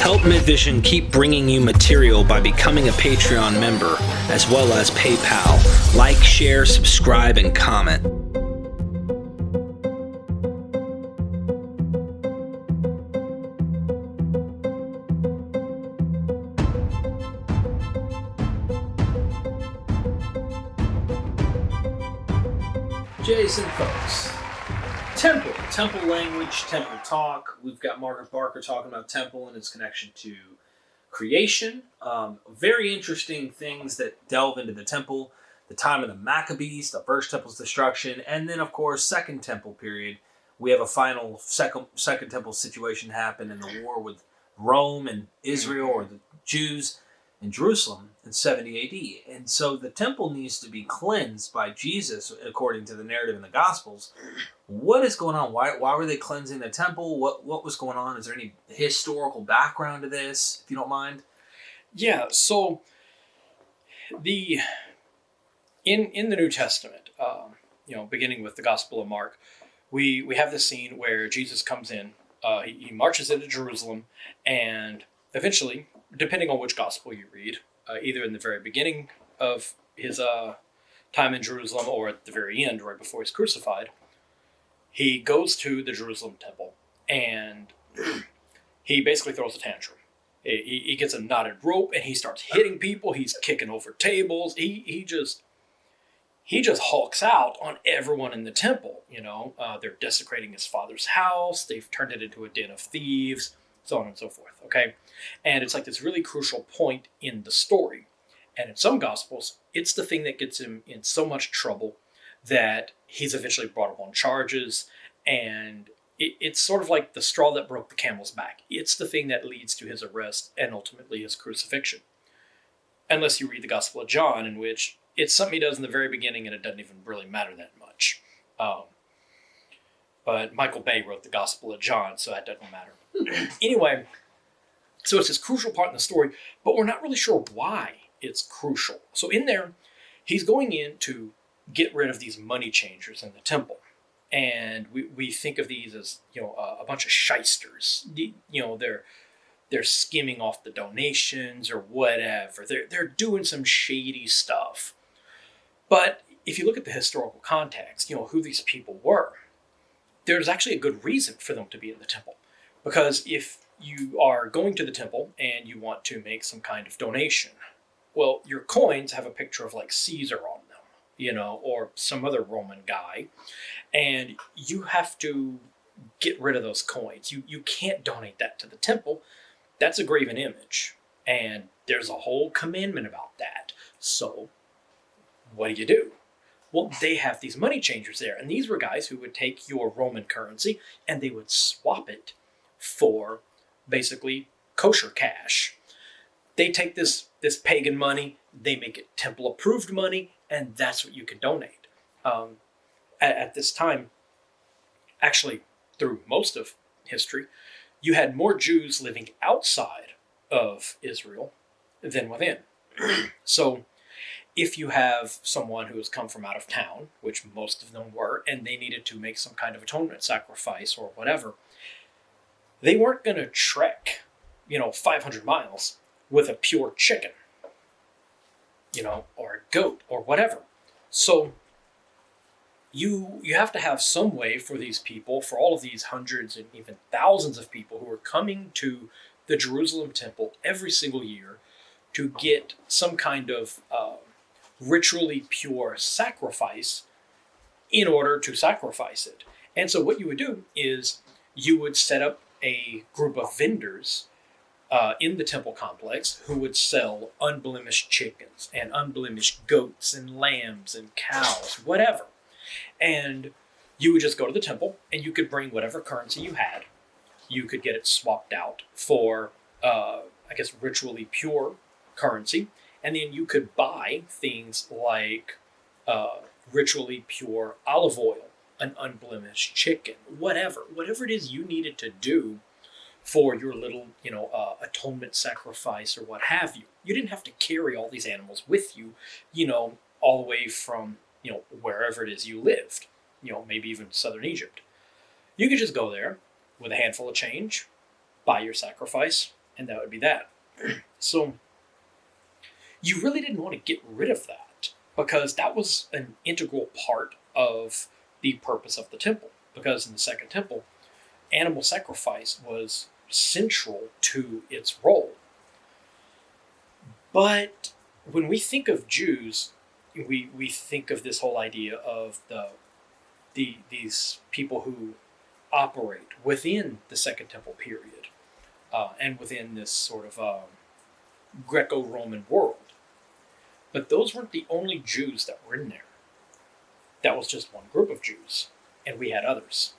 Help MythVision keep bringing you material by becoming a Patreon member, as well as PayPal. Like, share, subscribe, and comment. Jason Foux. Temple language, temple talk. We've got Margaret Barker talking about temple and its connection to creation. Very interesting things that delve into the temple, the time of the Maccabees, the first temple's destruction, and then, of course, second temple period. We have a final second temple situation happen in the war with Rome and Israel, or the Jews in Jerusalem in 70 AD. And so the temple needs to be cleansed by Jesus, according to the narrative in the Gospels. What is going on? Why were they cleansing the temple? What was going on? Is there any historical background to this, if you don't mind? Yeah, so in the New Testament, beginning with the Gospel of Mark, we have this scene where Jesus comes in, he marches into Jerusalem, and eventually, depending on which gospel you read, either in the very beginning of his time in Jerusalem or at the very end, right before he's crucified, he goes to the Jerusalem temple and he basically throws a tantrum. He gets a knotted rope and he starts hitting people. He's kicking over tables. He just hulks out on everyone in the temple. They're desecrating his father's house. They've turned it into a den of thieves, so on and so forth. Okay, and it's like this really crucial point in the story. And in some gospels, it's the thing that gets him in so much trouble that he's eventually brought up on charges, and it's sort of like the straw that broke the camel's back. It's the thing that leads to his arrest and ultimately his crucifixion. Unless you read the Gospel of John, in which it's something he does in the very beginning and it doesn't even really matter that much. But Michael Bay wrote the Gospel of John, so that doesn't matter. Anyway, so it's this crucial part in the story, but we're not really sure why it's crucial. So in there, he's going in to get rid of these money changers in the temple. And we think of these as, a bunch of shysters. They're skimming off the donations or whatever. They're doing some shady stuff. But if you look at the historical context, who these people were, there's actually a good reason for them to be in the temple. Because if you are going to the temple and you want to make some kind of donation, well, your coins have a picture of like Caesar on them, or some other Roman guy. And you have to get rid of those coins. You can't donate that to the temple. That's a graven image. And there's a whole commandment about that. So what do? Well, they have these money changers there. And these were guys who would take your Roman currency and they would swap it for basically kosher cash. They take this pagan money, they make it temple approved money, and that's what you can donate. At this time, actually through most of history, you had more Jews living outside of Israel than within. So if you have someone who has come from out of town, which most of them were, and they needed to make some kind of atonement sacrifice or whatever, they weren't going to trek, 500 miles with a pure chicken, or a goat or whatever. So you have to have some way for these people, for all of these hundreds and even thousands of people who are coming to the Jerusalem temple every single year to get some kind of ritually pure sacrifice in order to sacrifice it. And so what you would do is you would set up a group of vendors in the temple complex who would sell unblemished chickens and unblemished goats and lambs and cows, whatever. And you would just go to the temple and you could bring whatever currency you had. You could get it swapped out for, ritually pure currency. And then you could buy things like ritually pure olive oil, an unblemished chicken, whatever it is you needed to do for your little, atonement sacrifice or what have you. You didn't have to carry all these animals with you, all the way from, wherever it is you lived, maybe even southern Egypt. You could just go there with a handful of change, buy your sacrifice, and that would be that. So you really didn't want to get rid of that because that was an integral part of the purpose of the temple. Because in the Second Temple, animal sacrifice was central to its role. But when we think of Jews, we think of this whole idea of these people who operate within the Second Temple period and within this sort of Greco-Roman world. But those weren't the only Jews that were in there. That was just one group of Jews, and we had others.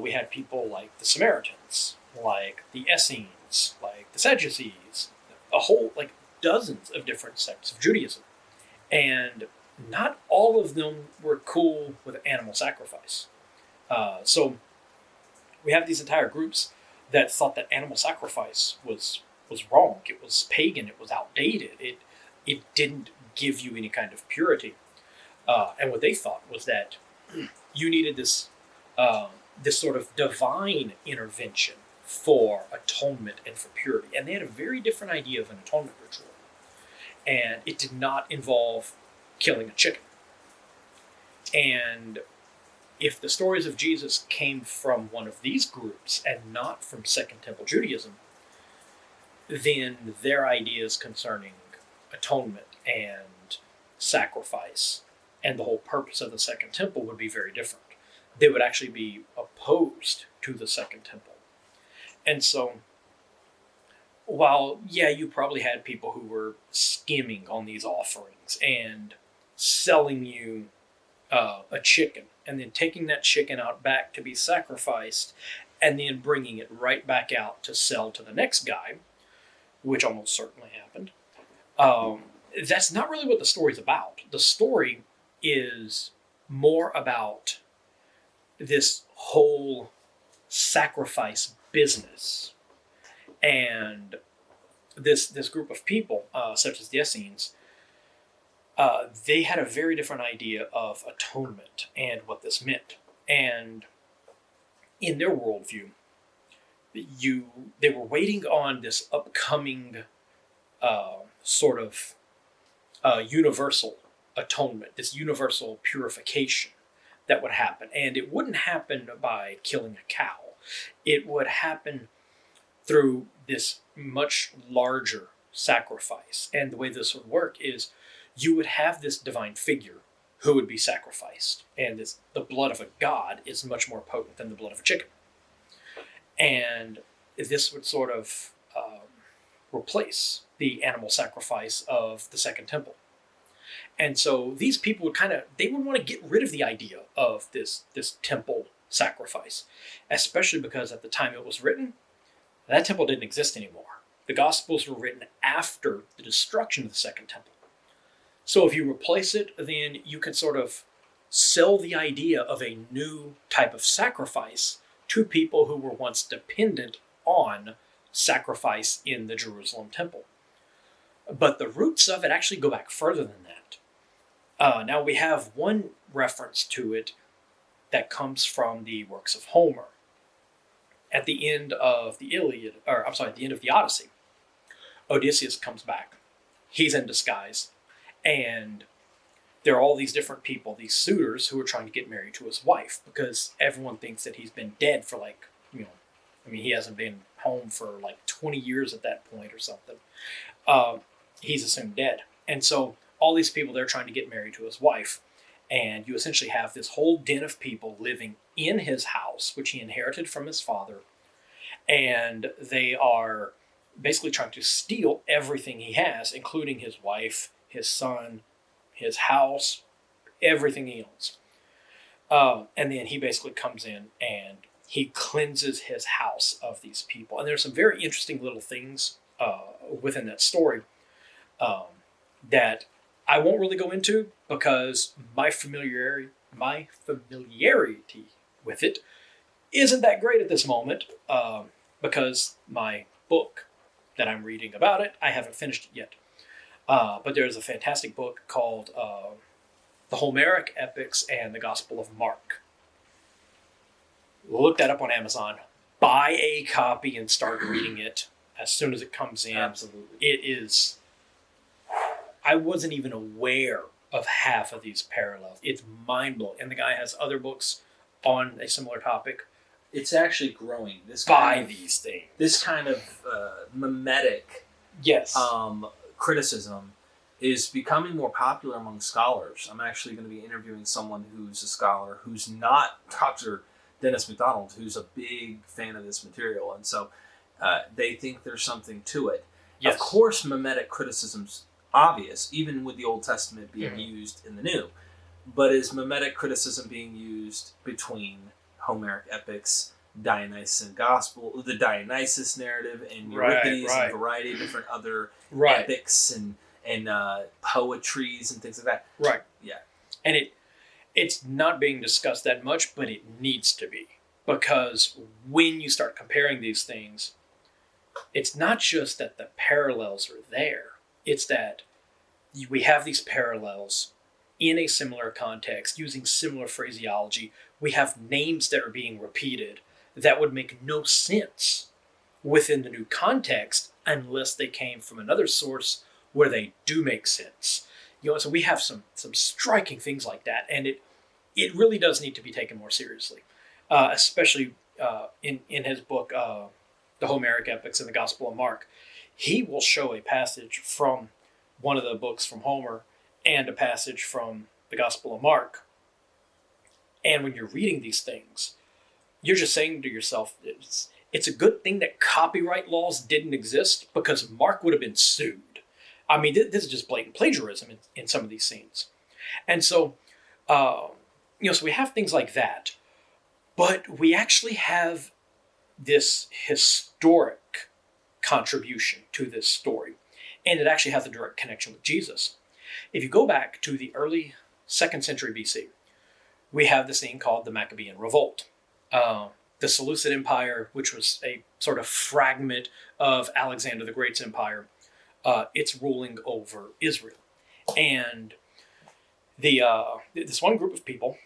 We had people like the Samaritans, like the Essenes, like the Sadducees, a whole, like dozens of different sects of Judaism. And not all of them were cool with animal sacrifice. So we have these entire groups that thought that animal sacrifice was wrong. It was pagan. It was outdated. It didn't give you any kind of purity. And what they thought was that you needed this sort of divine intervention for atonement and for purity. And they had a very different idea of an atonement ritual. And it did not involve killing a chicken. And if the stories of Jesus came from one of these groups and not from Second Temple Judaism, then their ideas concerning atonement and sacrifice and the whole purpose of the Second Temple would be very different. They would actually be opposed to the Second Temple. And so, while, yeah, you probably had people who were skimming on these offerings and selling you a chicken and then taking that chicken out back to be sacrificed and then bringing it right back out to sell to the next guy, which almost certainly happened, that's not really what the story's about. The story is more about this whole sacrifice business. And this group of people, such as the Essenes, they had a very different idea of atonement and what this meant. And in their worldview, they were waiting on this upcoming sort of universal atonement, this universal purification that would happen. And it wouldn't happen by killing a cow. It would happen through this much larger sacrifice. And the way this would work is you would have this divine figure who would be sacrificed. And the blood of a god is much more potent than the blood of a chicken. And this would sort of replace the animal sacrifice of the Second Temple. And so these people would they would want to get rid of the idea of this temple sacrifice, especially because at the time it was written, that temple didn't exist anymore. The Gospels were written after the destruction of the Second Temple. So if you replace it, then you can sort of sell the idea of a new type of sacrifice to people who were once dependent on sacrifice in the Jerusalem temple. But the roots of it actually go back further than that. Now we have one reference to it that comes from the works of Homer. At the end of the the end of the Odyssey, Odysseus comes back. He's in disguise, and there are all these different people, these suitors, who are trying to get married to his wife because everyone thinks that he's been dead for he hasn't been home for 20 years at that point or something. He's assumed dead. And so all these people, they're trying to get married to his wife. And you essentially have this whole den of people living in his house, which he inherited from his father. And they are basically trying to steal everything he has, including his wife, his son, his house, everything he owns. And then he basically comes in and he cleanses his house of these people. And there's some very interesting little things within that story that I won't really go into because my familiarity with it isn't that great at this moment because my book that I'm reading about it, I haven't finished it yet. But there's a fantastic book called The Homeric Epics and the Gospel of Mark. Look that up on Amazon. Buy a copy and start reading it. as soon as it comes in. Absolutely. It is. I wasn't even aware of half of these parallels. It's mind blowing, and the guy has other books on a similar topic. It's actually growing. These things. This kind of mimetic Yes. criticism is becoming more popular among scholars. I'm actually going to be interviewing someone who's a scholar who's not Dr. Dennis McDonald, who's a big fan of this material, and so they think there's something to it. Yes. Of course, mimetic criticism's obvious, even with the Old Testament being used in the New. But is mimetic criticism being used between Homeric epics, Dionysian gospel, the Dionysus narrative, and Euripides, and a variety of different other epics and poetries and things like that? Right. Yeah. And it's not being discussed that much, but it needs to be. Because when you start comparing these things, it's not just that the parallels are there. It's that we have these parallels in a similar context, using similar phraseology. We have names that are being repeated that would make no sense within the new context unless they came from another source where they do make sense. So we have some striking things like that, and it really does need to be taken more seriously, especially in his book, The Homeric Epics and the Gospel of Mark. He will show a passage from one of the books from Homer and a passage from the Gospel of Mark. And when you're reading these things, you're just saying to yourself, it's a good thing that copyright laws didn't exist, because Mark would have been sued. I mean, this is just blatant plagiarism in some of these scenes. And so, so we have things like that, but we actually have this historic contribution to this story, and it actually has a direct connection with Jesus. If you go back to the early 2nd century BC, we have this thing called the Maccabean Revolt. The Seleucid Empire, which was a sort of fragment of Alexander the Great's empire, it's ruling over Israel. And this one group of people,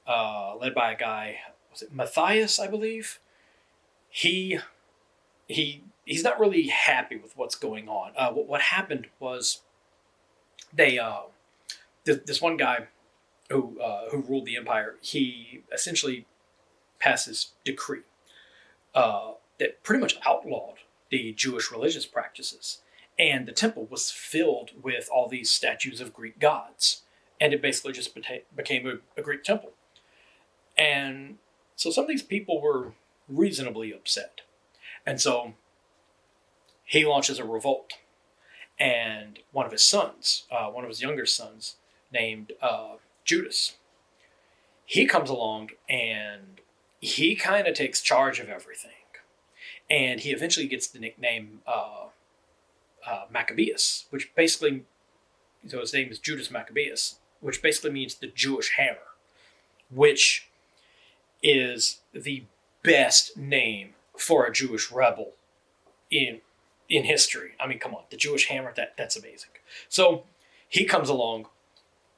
led by a guy, was it Matthias, I believe? He's not really happy with what's going on. What happened was this one guy who ruled the empire, he essentially passes decree that pretty much outlawed the Jewish religious practices, and the temple was filled with all these statues of Greek gods, and it basically just became a Greek temple. And so some of these people were reasonably upset, and so he launches a revolt. And one of his sons, one of his younger sons, named Judas, he comes along and he kind of takes charge of everything. And he eventually gets the nickname Maccabees, which basically, so his name is Judas Maccabeus, which basically means the Jewish hammer, which is the best name for a Jewish rebel in history. I mean, come on, the Jewish hammer, that's amazing. So he comes along,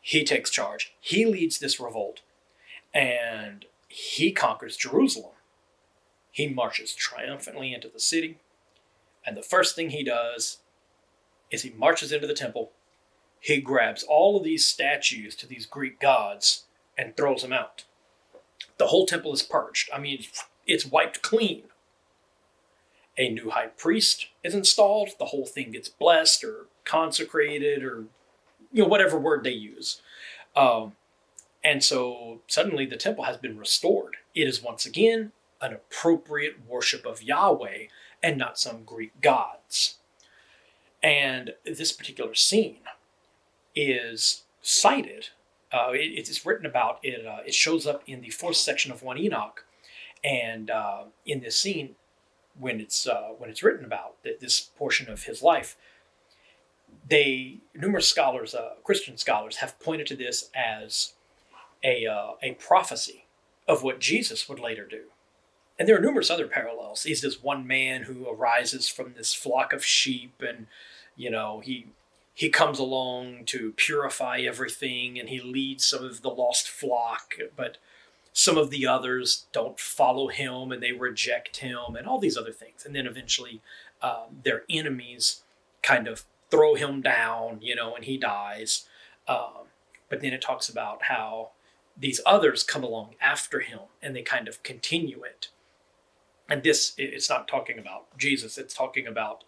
he takes charge, he leads this revolt, and he conquers Jerusalem. He marches triumphantly into the city, and the first thing he does is he marches into the temple, he grabs all of these statues to these Greek gods and throws them out. The whole temple is purged. I mean, it's wiped clean. A new high priest is installed. The whole thing gets blessed or consecrated, or whatever word they use. And so suddenly the temple has been restored. It is once again an appropriate worship of Yahweh and not some Greek gods. And this particular scene is cited. It's written about. It shows up in the 4th section of 1 Enoch. And in this scene, when it's written about this portion of his life, numerous scholars, Christian scholars, have pointed to this as a prophecy of what Jesus would later do. And there are numerous other parallels. He's this one man who arises from this flock of sheep, and he comes along to purify everything, and he leads some of the lost flock. But some of the others don't follow him and they reject him and all these other things. And then eventually their enemies kind of throw him down, and he dies. But then it talks about how these others come along after him and they kind of continue it. And it's not talking about Jesus. It's talking about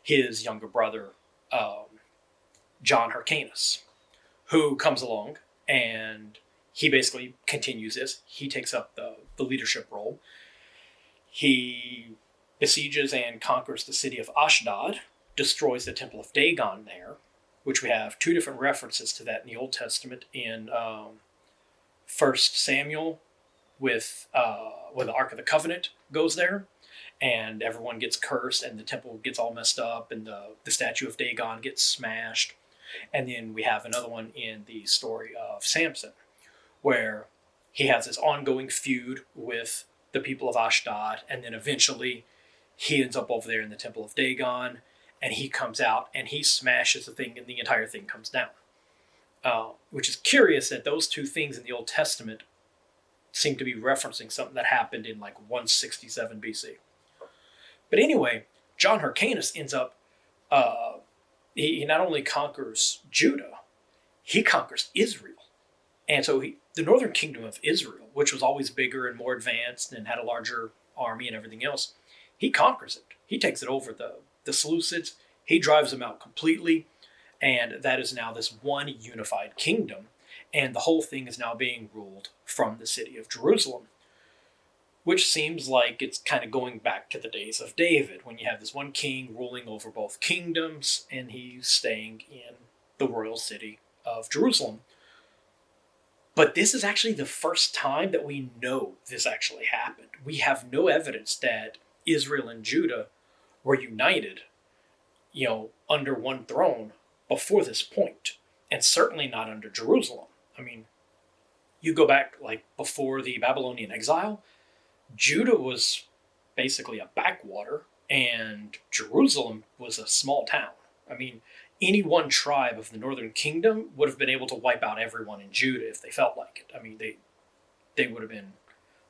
his younger brother, John Hyrcanus, who comes along and he basically continues this. He takes up the leadership role. He besieges and conquers the city of Ashdod, destroys the temple of Dagon there, which we have two different references to that in the Old Testament in 1 Samuel with when the Ark of the Covenant goes there and everyone gets cursed and the temple gets all messed up and the statue of Dagon gets smashed. And then we have another one in the story of Samson where he has this ongoing feud with the people of Ashdod, and then eventually he ends up over there in the temple of Dagon, and he comes out and he smashes the thing and the entire thing comes down. Which is curious that those two things in the Old Testament seem to be referencing something that happened in like 167 BC. But anyway, John Hyrcanus ends up, he not only conquers Judah, he conquers Israel. And so the northern kingdom of Israel, which was always bigger and more advanced and had a larger army and everything else, he conquers it. He takes it over the Seleucids. He drives them out completely. And that is now this one unified kingdom. And the whole thing is now being ruled from the city of Jerusalem, which seems like it's kind of going back to the days of David, when you have this one king ruling over both kingdoms, and he's staying in the royal city of Jerusalem. But this is actually the first time that we know this actually happened. We have no evidence that Israel and Judah were united, under one throne before this point, and certainly not under Jerusalem. I mean, you go back like before the Babylonian exile, Judah was basically a backwater and Jerusalem was a small town. I mean, any one tribe of the northern kingdom would have been able to wipe out everyone in Judah if they felt like it. I mean, they would have been,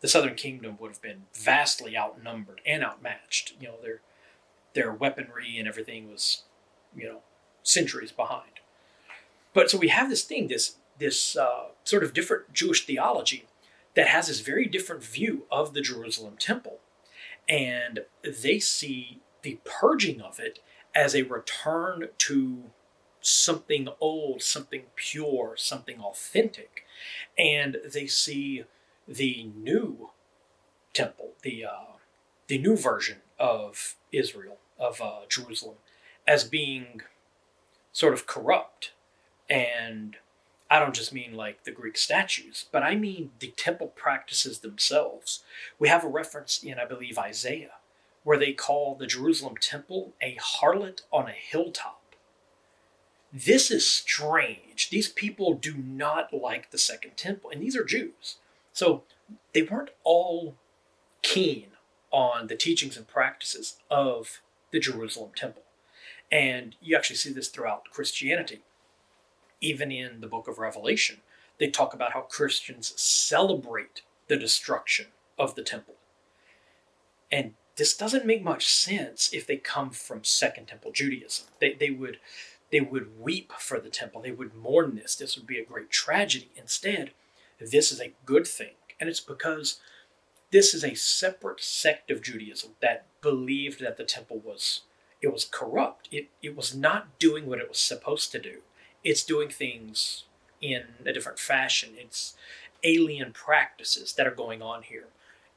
the southern kingdom would have been vastly outnumbered and outmatched. Their weaponry and everything was, centuries behind. But so we have this thing, this sort of different Jewish theology that has this very different view of the Jerusalem temple. And they see the purging of it as a return to something old, something pure, something authentic. And they see the new temple, the new version of Israel, of Jerusalem, as being sort of corrupt. And I don't just mean like the Greek statues, but I mean the temple practices themselves. We have a reference in, I believe, Isaiah, where they call the Jerusalem temple a harlot on a hilltop. This is strange. These people do not like the second temple, and these are Jews. So they weren't all keen on the teachings and practices of the Jerusalem temple. And you actually see this throughout Christianity. Even in the book of Revelation, they talk about how Christians celebrate the destruction of the temple. And this doesn't make much sense if they come from Second Temple Judaism. They would weep for the temple. They would mourn this. This would be a great tragedy. Instead, this is a good thing. And it's because this is a separate sect of Judaism that believed that the temple was corrupt. It was not doing what it was supposed to do. It's doing things in a different fashion. It's alien practices that are going on here.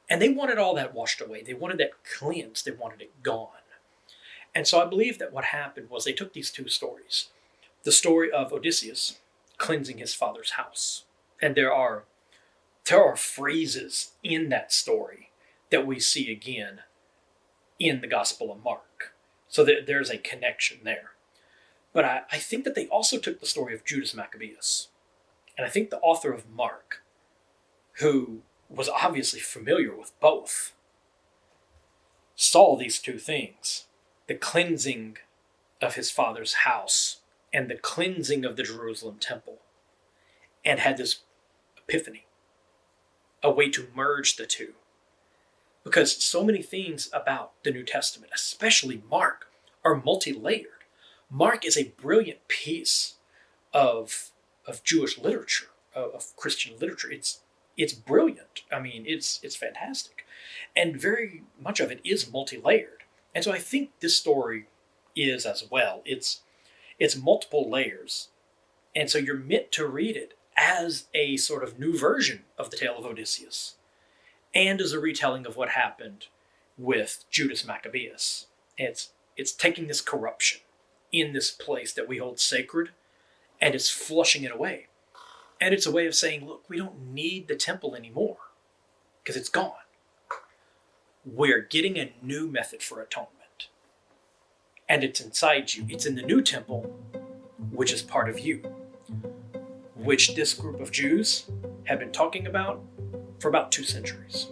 And they wanted all that washed away. They wanted that cleansed. They wanted it gone. And so I believe that what happened was they took these two stories. The story of Odysseus cleansing his father's house. And there are phrases in that story that we see again in the Gospel of Mark. So there's a connection there. But I think that they also took the story of Judas Maccabeus. And I think the author of Mark, who was obviously familiar with both, saw these two things, the cleansing of his father's house and the cleansing of the Jerusalem temple, and had this epiphany. a way to merge the two. Because so many things about the New Testament, especially Mark, are multi-layered. Mark is a brilliant piece of Jewish literature, of Christian literature. It's brilliant. I mean, it's fantastic. And very much of it is multi-layered. And so I think this story is as well. It's multiple layers. And so you're meant to read it as a sort of new version of the tale of Odysseus, and as a retelling of what happened with Judas Maccabeus. It's taking this corruption in this place that we hold sacred, and it's flushing it away. And it's a way of saying, look, we don't need the temple anymore, because it's gone. We're getting a new method for atonement. And it's inside you. It's in the new temple, which is part of you, which this group of Jews have been talking about for about 2 centuries.